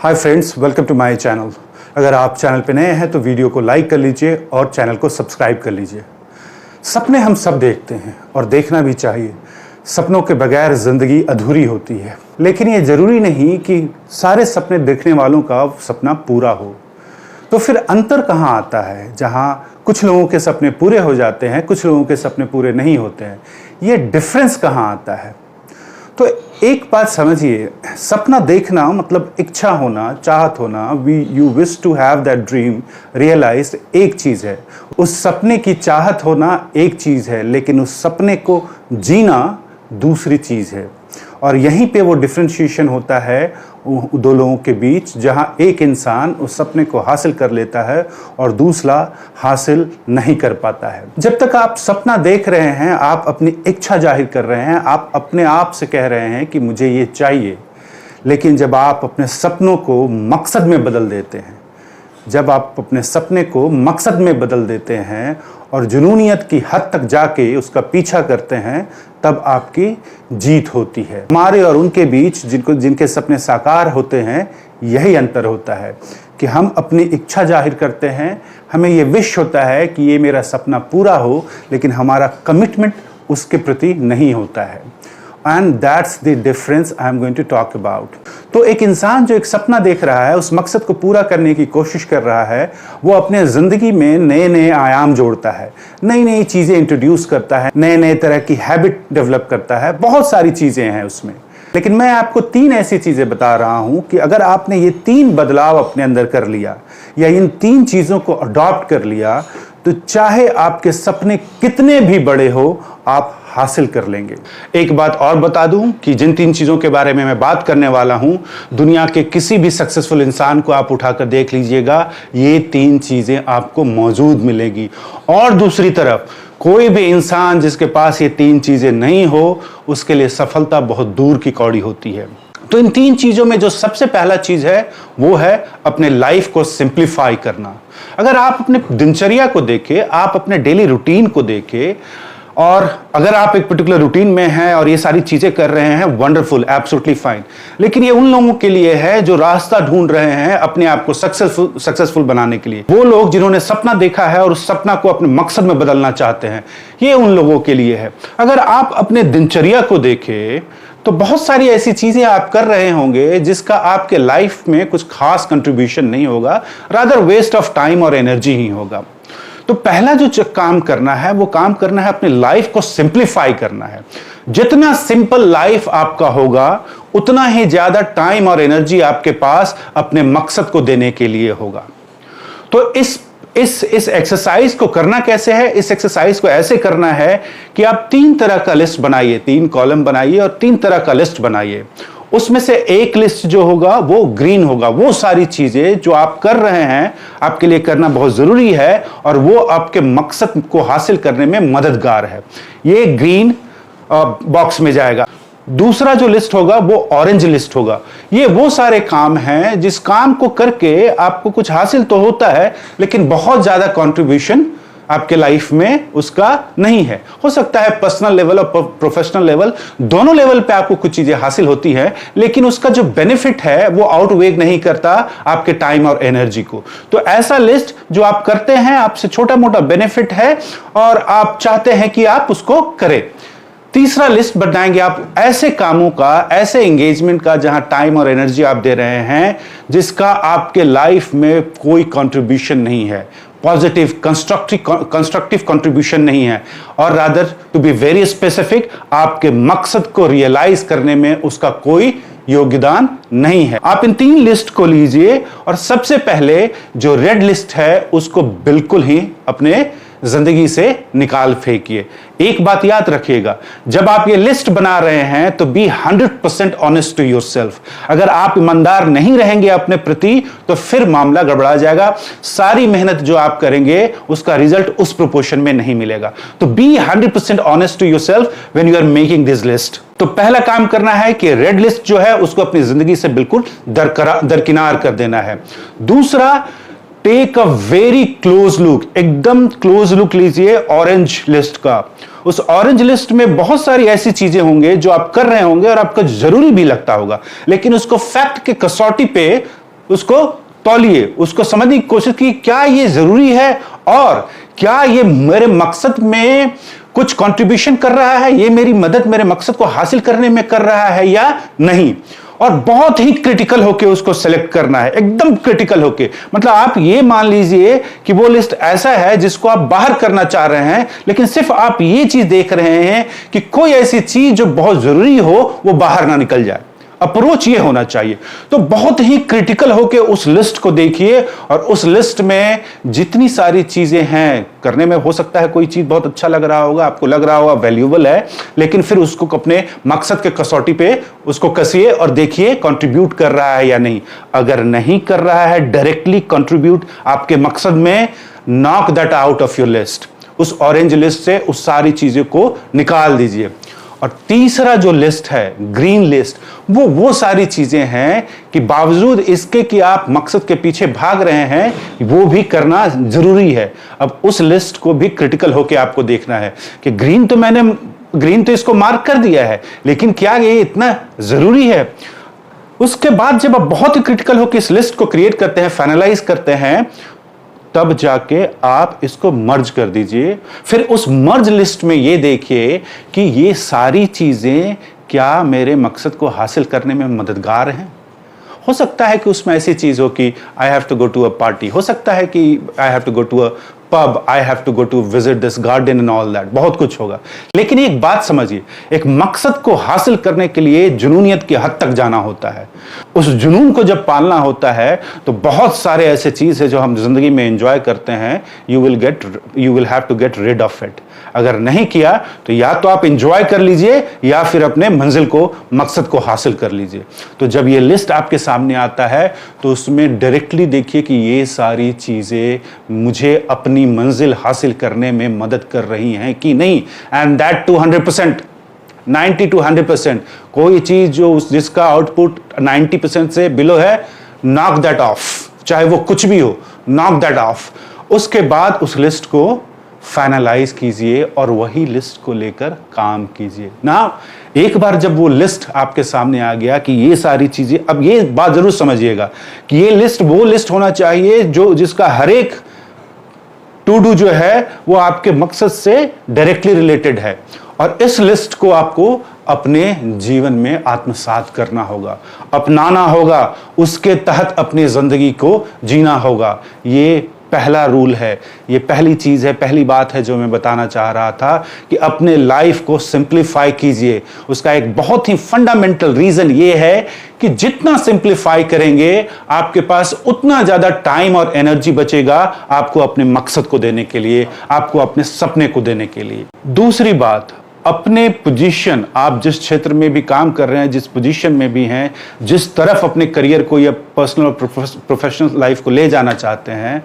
Hi friends, welcome to my channel. अगर आप channel पे नए हैं तो वीडियो को लाइक कर लीजिए और चैनल को सब्सक्राइब कर लीजिए। सपने हम सब देखते हैं और देखना भी चाहिए। सपनों के बगैर ज़िंदगी अधूरी होती है, लेकिन ये ज़रूरी नहीं कि सारे सपने देखने वालों का सपना पूरा हो। तो फिर अंतर कहाँ आता है, जहाँ कुछ लोगों के सपने पूरे हो जाते हैं, कुछ लोगों के सपने पूरे नहीं होते हैं? ये डिफरेंस कहाँ आता है? तो एक बात समझिए, सपना देखना मतलब इच्छा होना, चाहत होना, you wish to have that dream realized, एक चीज़ है। उस सपने की चाहत होना एक चीज़ है, लेकिन उस सपने को जीना दूसरी चीज़ है। और यहीं पे वो डिफ्रेंशिएशन होता है दो लोगों के बीच, जहाँ एक इंसान उस सपने को हासिल कर लेता है और दूसरा हासिल नहीं कर पाता है। जब तक आप सपना देख रहे हैं, आप अपनी इच्छा जाहिर कर रहे हैं, आप अपने आप से कह रहे हैं कि मुझे ये चाहिए। लेकिन जब आप अपने सपनों को मकसद में बदल देते हैं, जब आप अपने सपने को मकसद में बदल देते हैं और जुनूनियत की हद तक जाके उसका पीछा करते हैं, तब आपकी जीत होती है। हमारे और उनके बीच जिनके सपने साकार होते हैं, यही अंतर होता है कि हम अपनी इच्छा जाहिर करते हैं, हमें ये विश होता है कि ये मेरा सपना पूरा हो, लेकिन हमारा कमिटमेंट उसके प्रति नहीं होता है। And that's the difference I am going to talk about. तो एक इंसान जो एक सपना देख रहा है, उस मकसद को पूरा करने की कोशिश कर रहा है, वो अपने ज़िंदगी में नए नए आयाम जोड़ता है, नई नई चीज़ें इंट्रोड्यूस करता है, नए नए तरह की हैबिट डेवलप करता है। बहुत सारी चीज़ें हैं उसमें, लेकिन मैं आपको 3 ऐसी चीज़ें बता रहा हूँ कि अगर आपने ये 3 बदलाव अपने अंदर कर लिया या इन 3 चीज़ों को अडॉप्ट कर लिया, तो चाहे आपके सपने कितने भी बड़े हो, आप हासिल कर लेंगे। एक बात और बता दूं कि जिन 3 चीज़ों के बारे में मैं बात करने वाला हूं, दुनिया के किसी भी सक्सेसफुल इंसान को आप उठाकर देख लीजिएगा, ये 3 चीज़ें आपको मौजूद मिलेगी। और दूसरी तरफ कोई भी इंसान जिसके पास ये 3 चीज़ें नहीं हो, उसके लिए सफलता बहुत दूर की कौड़ी होती है। तो इन 3 चीज़ों में जो सबसे पहला चीज़ है, वो है अपने लाइफ को सिंप्लीफाई करना। अगर आप अपने दिनचर्या को देखें, आप अपने डेली रूटीन को देखें, और अगर आप एक पर्टिकुलर रूटीन में हैं और ये सारी चीज़ें कर रहे हैं, वंडरफुल, एब्सोल्युटली फाइन। लेकिन ये उन लोगों के लिए है जो रास्ता ढूंढ रहे हैं अपने आप को सक्सेसफुल बनाने के लिए। वो लोग जिन्होंने सपना देखा है और उस सपना को अपने मकसद में बदलना चाहते हैं, ये उन लोगों के लिए है। अगर आप अपने दिनचर्या को देखें तो बहुत सारी ऐसी चीज़ें आप कर रहे होंगे जिसका आपके लाइफ में कुछ खास कंट्रीब्यूशन नहीं होगा, रादर वेस्ट ऑफ टाइम और एनर्जी ही होगा। तो पहला जो काम करना है, वो काम करना है अपनी लाइफ को सिंप्लीफाई करना है। जितना सिंपल लाइफ आपका होगा, उतना ही ज्यादा टाइम और एनर्जी आपके पास अपने मकसद को देने के लिए होगा। तो इस एक्सरसाइज को करना कैसे है? इस एक्सरसाइज को ऐसे करना है कि आप 3 तरह का लिस्ट बनाइए, 3 कॉलम बनाइए और 3 तरह का लिस्ट बनाइए। उसमें से एक लिस्ट जो होगा वो ग्रीन होगा। वो सारी चीजें जो आप कर रहे हैं, आपके लिए करना बहुत जरूरी है और वो आपके मकसद को हासिल करने में मददगार है। ये ग्रीन बॉक्स में जाएगा। दूसरा जो लिस्ट होगा वो ऑरेंज लिस्ट होगा। ये वो सारे काम हैं जिस काम को करके आपको कुछ हासिल तो होता है, लेकिन बहुत ज्यादा कंट्रीब्यूशन आपके लाइफ में उसका नहीं है। हो सकता है पर्सनल लेवल और प्रोफेशनल लेवल, दोनों लेवल पे आपको कुछ चीजें हासिल होती हैं, लेकिन उसका जो बेनिफिट है वो आउटवेग नहीं करता आपके टाइम और एनर्जी को। तो ऐसा लिस्ट जो आप करते हैं, आपसे छोटा मोटा बेनिफिट है और आप चाहते हैं कि आप उसको करें। तीसरा लिस्ट बनाएंगे आप ऐसे कामों का, ऐसे एंगेजमेंट का जहां टाइम और एनर्जी आप दे रहे हैं जिसका आपके लाइफ में कोई कंट्रीब्यूशन नहीं है, पॉजिटिव कंस्ट्रक्टिव कंट्रीब्यूशन नहीं है, और rather to be very specific, आपके मकसद को रियलाइज करने में उसका कोई योगदान नहीं है। आप इन 3 लिस्ट को लीजिए और सबसे पहले जो रेड लिस्ट है उसको बिल्कुल ही अपने जिंदगी से निकाल फेंकिए। एक बात याद रखिएगा, जब आप ये लिस्ट बना रहे हैं तो बी 100% ऑनेस्ट टू योरसेल्फ। अगर आप ईमानदार नहीं रहेंगे अपने प्रति तो फिर मामला गड़बड़ा जाएगा। सारी मेहनत जो आप करेंगे उसका रिजल्ट उस प्रोपोर्शन में नहीं मिलेगा। तो be 100% honest to yourself when you are making this list. तो पहला काम करना है कि रेड लिस्ट जो है उसको अपनी जिंदगी से बिल्कुल दरकिनार कर देना है। दूसरा, take a very close look, एकदम क्लोज लुक लीजिए ऑरेंज लिस्ट का। उस ऑरेंज लिस्ट में बहुत सारी ऐसी चीजें होंगे जो आप कर रहे होंगे और आपको जरूरी भी लगता होगा, लेकिन उसको फैक्ट के कसौटी पे उसको तौलिए, उसको समझने की कोशिश की क्या ये जरूरी है और क्या ये मेरे मकसद में कुछ कंट्रीब्यूशन कर रहा है, ये मेरी मदद मेरे मकसद को हासिल करने में कर रहा है या नहीं। और बहुत ही क्रिटिकल होके उसको सेलेक्ट करना है, एकदम क्रिटिकल होके। मतलब आप ये मान लीजिए कि वो लिस्ट ऐसा है जिसको आप बाहर करना चाह रहे हैं, लेकिन सिर्फ आप ये चीज देख रहे हैं कि कोई ऐसी चीज जो बहुत जरूरी हो वो बाहर ना निकल जाए। अप्रोच ये होना चाहिए। तो बहुत ही क्रिटिकल होकर उस लिस्ट को देखिए और उस लिस्ट में जितनी सारी चीजें हैं करने में, हो सकता है कोई चीज बहुत अच्छा लग रहा होगा, आपको लग रहा होगा वैल्यूएबल है, लेकिन फिर उसको अपने मकसद के कसौटी पे उसको कसिए और देखिए कंट्रीब्यूट कर रहा है या नहीं। अगर नहीं कर रहा है डायरेक्टली कंट्रीब्यूट आपके मकसद में, knock that out of your list. उस ऑरेंज लिस्ट से उस सारी चीजों को निकाल दीजिए। और तीसरा जो लिस्ट है, ग्रीन लिस्ट, वो सारी चीजें हैं कि बावजूद इसके कि आप मकसद के पीछे भाग रहे हैं, वो भी करना जरूरी है। अब उस लिस्ट को भी क्रिटिकल होकर आपको देखना है कि ग्रीन तो इसको मार्क कर दिया है, लेकिन क्या ये इतना जरूरी है। उसके बाद जब आप बहुत ही क्रिटिकल होकर इस लिस्ट को क्रिएट करते हैं, फाइनलाइज करते हैं, तब जाके आप इसको मर्ज कर दीजिए। फिर उस मर्ज लिस्ट में ये देखिए कि ये सारी चीजें क्या मेरे मकसद को हासिल करने में मददगार हैं। हो सकता है कि उसमें ऐसी चीज हो कि I have to go to a party, हो सकता है कि I have to go to a pub, I have to go to visit this garden and all that, बहुत कुछ होगा। लेकिन एक बात समझिए, एक मकसद को हासिल करने के लिए जुनूनियत की हद तक जाना होता है। उस जुनून को जब पालना होता है तो बहुत सारे ऐसे चीज है जो हम जिंदगी में एंजॉय करते हैं, you will have to get rid of it. अगर नहीं किया तो या तो आप एंजॉय कर लीजिए या फिर अपने मंजिल को, मकसद को हासिल कर लीजिए। तो जब ये लिस्ट आपके सामने आता है तो उसमें डायरेक्टली देखिए कि ये सारी चीजें मुझे अपनी मंजिल हासिल करने में मदद कर रही हैं कि नहीं। And that too 100%, 90 to 100%। कोई चीज जो जिसका आउटपुट 90% से बिलो है, नॉक दैट ऑफ, चाहे वो कुछ भी हो, नॉक दैट ऑफ। उसके बाद उस लिस्ट को फाइनलाइज कीजिए और वही लिस्ट को लेकर काम कीजिए ना। एक बार जब वो लिस्ट आपके सामने आ गया कि ये सारी चीजें, अब ये बात जरूर समझिएगा कि ये लिस्ट वो लिस्ट होना चाहिए जो जिसका हर एक टू डू जो है वो आपके मकसद से डायरेक्टली रिलेटेड है। और इस लिस्ट को आपको अपने जीवन में आत्मसात करना होगा, अपनाना होगा, उसके तहत अपनी जिंदगी को जीना होगा। ये पहला रूल है, ये पहली चीज है, पहली बात है जो मैं बताना चाह रहा था कि अपने लाइफ को सिंप्लीफाई कीजिए। उसका एक बहुत ही फंडामेंटल रीजन ये है कि जितना सिंप्लीफाई करेंगे आपके पास उतना ज्यादा टाइम और एनर्जी बचेगा आपको अपने मकसद को देने के लिए, आपको अपने सपने को देने के लिए। दूसरी बात, अपने पोजीशन, आप जिस क्षेत्र में भी काम कर रहे हैं, जिस पोजीशन में भी हैं, जिस तरफ अपने करियर को या पर्सनल और प्रोफेशनल लाइफ को ले जाना चाहते हैं,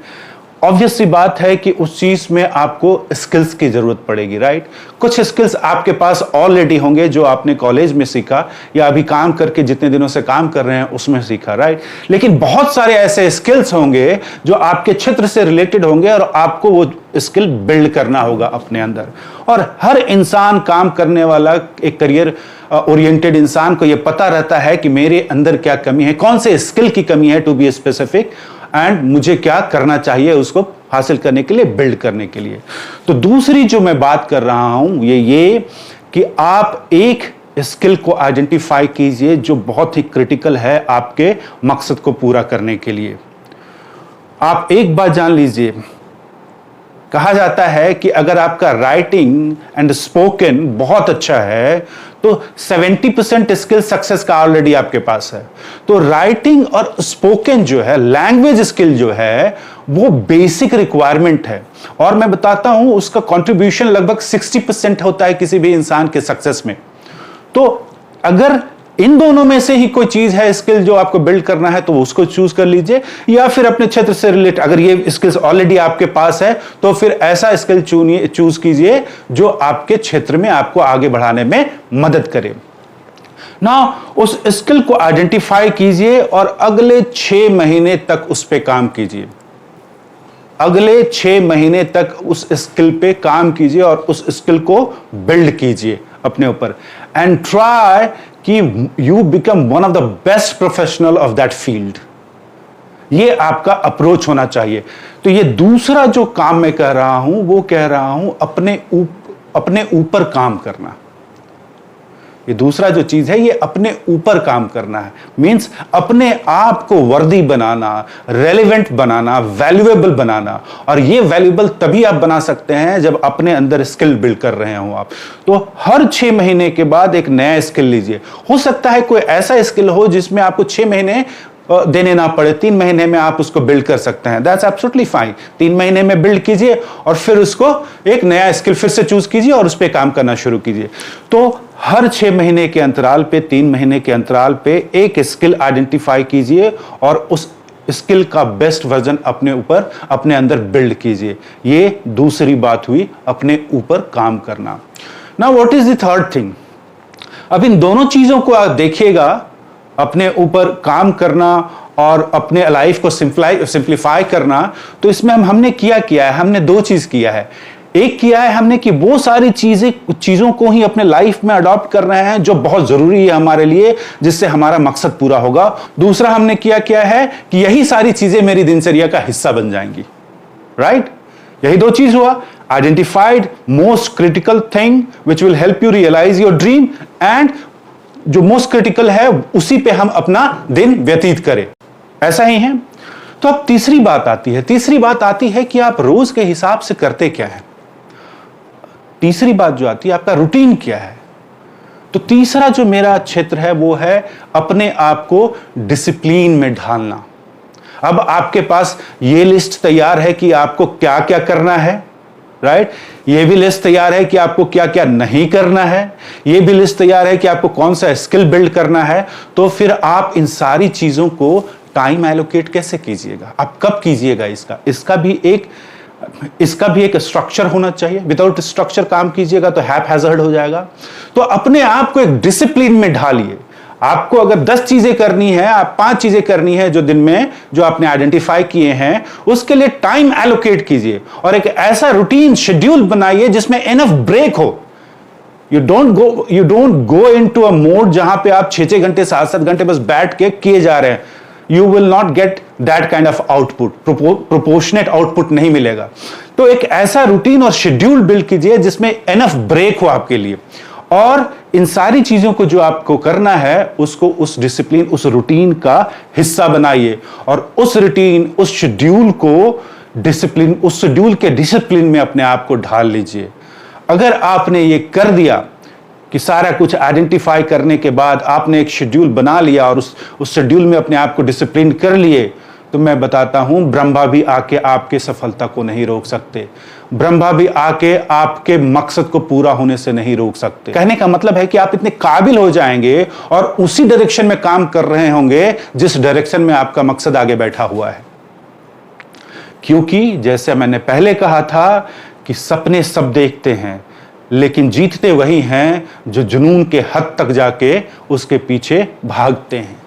ऑब्वियस सी बात है कि उस चीज में आपको स्किल्स की जरूरत पड़ेगी, राइट। कुछ स्किल्स आपके पास ऑलरेडी होंगे जो आपने कॉलेज में सीखा या अभी काम करके जितने दिनों से काम कर रहे हैं उसमें सीखा, राइट। लेकिन बहुत सारे ऐसे स्किल्स होंगे जो आपके क्षेत्र से रिलेटेड होंगे और आपको वो स्किल बिल्ड करना होगा अपने अंदर। और हर इंसान, काम करने वाला, एक करियर ओरिएंटेड इंसान को यह पता रहता है कि मेरे अंदर क्या कमी है, कौन से स्किल की कमी है, टू बी स्पेसिफिक, एंड मुझे क्या करना चाहिए उसको हासिल करने के लिए, बिल्ड करने के लिए। तो दूसरी जो मैं बात कर रहा हूं ये कि आप एक स्किल को आइडेंटिफाई कीजिए जो बहुत ही क्रिटिकल है आपके मकसद को पूरा करने के लिए। आप एक बात जान लीजिए, कहा जाता है कि अगर आपका राइटिंग एंड स्पोकन बहुत अच्छा है तो 70% स्किल सक्सेस का ऑलरेडी आपके पास है। तो राइटिंग और स्पोकन जो है, लैंग्वेज स्किल जो है, वो बेसिक रिक्वायरमेंट है। और मैं बताता हूं उसका कंट्रीब्यूशन लगभग 60% होता है किसी भी इंसान के सक्सेस में। तो अगर इन दोनों में से ही कोई चीज है, स्किल जो आपको बिल्ड करना है, तो उसको चूज कर लीजिए, या फिर अपने क्षेत्र से रिलेटेड अगर ये स्किल्स ऑलरेडी आपके पास है तो फिर ऐसा स्किल चूज कीजिए जो आपके क्षेत्र में आपको आगे बढ़ाने में मदद करे ना। उस स्किल को आइडेंटिफाई कीजिए और अगले 6 महीने तक उस पर काम कीजिए। अगले 6 महीने तक उस स्किल पे काम कीजिए और उस स्किल को बिल्ड कीजिए अपने ऊपर, एंड ट्राई कि you become one of the best professional of that field. ये आपका अप्रोच होना चाहिए। तो ये दूसरा जो काम मैं कह रहा हूं वो कह रहा हूं अपने ऊपर काम करना। ये दूसरा जो चीज है ये अपने ऊपर काम करना है, मींस अपने आप को वर्दी बनाना, रेलेवेंट बनाना, वैल्यूएबल बनाना। और ये वैल्यूएबल तभी आप बना सकते हैं जब अपने अंदर स्किल बिल्ड कर रहे हो आप। तो हर 6 महीने के बाद एक नया स्किल लीजिए। हो सकता है कोई ऐसा स्किल हो जिसमें आपको 6 महीने देने ना पड़े, 3 महीने में आप उसको बिल्ड कर सकते हैं। That's absolutely fine. 3 महीने में बिल्ड कीजिए और फिर उसको एक नया स्किल फिर से चूज कीजिए और उस पर काम करना शुरू कीजिए। तो हर 6 महीने के अंतराल पे, 3 महीने के अंतराल पे एक स्किल आइडेंटिफाई कीजिए और उस स्किल का बेस्ट वर्जन अपने ऊपर, अपने अंदर बिल्ड कीजिए। ये दूसरी बात हुई अपने ऊपर काम करना। Now what is the third thing? अब इन दोनों चीजों को आप देखिएगा, अपने ऊपर काम करना और अपने लाइफ को सिंप्लीफाई करना। तो इसमें हमने किया है, हमने 2 चीज किया है। एक किया है हमने कि वो सारी चीजों को ही अपने लाइफ में अडॉप्ट कर रहे हैं जो बहुत जरूरी है हमारे लिए, जिससे हमारा मकसद पूरा होगा। दूसरा हमने क्या है कि यही सारी चीजें मेरी दिनचर्या का हिस्सा बन जाएंगी। राइट? यही 2 चीज हुआ। Identified most critical thing which will help you realize your dream, and जो मोस्ट क्रिटिकल है उसी पे हम अपना दिन व्यतीत करें। ऐसा ही है। तो अब तीसरी बात आती है कि आप रोज के हिसाब से करते क्या है। तीसरी बात जो आती है, आपका रूटीन क्या है। तो तीसरा जो मेरा क्षेत्र है वो है अपने आप को डिसिप्लिन में ढालना। अब आपके पास ये लिस्ट तैयार है कि आपको क्या क्या करना है, राइट? ये भी लिस्ट तैयार है कि आपको क्या क्या नहीं करना है, ये भी लिस्ट तैयार है कि आपको कौन सा स्किल बिल्ड करना है। तो फिर आप इन सारी चीजों को टाइम एलोकेट कैसे कीजिएगा, आप कब कीजिएगा? इसका भी एक स्ट्रक्चर होना चाहिए। विदाउट स्ट्रक्चर काम कीजिएगा तो हैपहैज़र्ड हो जाएगा। तो अपने आप को एक डिसिप्लिन में ढालिए। आपको अगर 10 चीजें करनी है, आप 5 चीजें करनी है जो दिन में जो आपने आइडेंटिफाई किए हैं, उसके लिए टाइम एलोकेट कीजिए और एक ऐसा रूटीन शेड्यूल बनाइए जिसमें एनफ ब्रेक हो। You don't go into a mode जहां पे आप 6-6 घंटे 7-7 घंटे बस बैठ के किए जा रहे हैं। You will not get that kind of output, proportionate output नहीं मिलेगा। तो एक ऐसा रूटीन और शेड्यूल बिल्ड कीजिए जिसमें एनफ ब्रेक हो आपके लिए, और इन सारी चीजों को जो आपको करना है उसको उस डिसिप्लिन, उस रूटीन का हिस्सा बनाइए और उस रूटीन, उस शेड्यूल को डिसिप्लिन, उस शेड्यूल के डिसिप्लिन में अपने आप को ढाल लीजिए। अगर आपने ये कर दिया कि सारा कुछ आइडेंटिफाई करने के बाद आपने एक शेड्यूल बना लिया और उस शेड्यूल में अपने आप को डिसिप्लिन कर लिए, तो मैं बताता हूं ब्रह्मा भी आके आपके सफलता को नहीं रोक सकते। ब्रह्मा भी आके आपके मकसद को पूरा होने से नहीं रोक सकते। कहने का मतलब है कि आप इतने काबिल हो जाएंगे और उसी डायरेक्शन में काम कर रहे होंगे जिस डायरेक्शन में आपका मकसद आगे बैठा हुआ है। क्योंकि जैसे मैंने पहले कहा था कि सपने सब देखते हैं, लेकिन जीतते वही हैं जो जुनून के हद तक जाके उसके पीछे भागते हैं।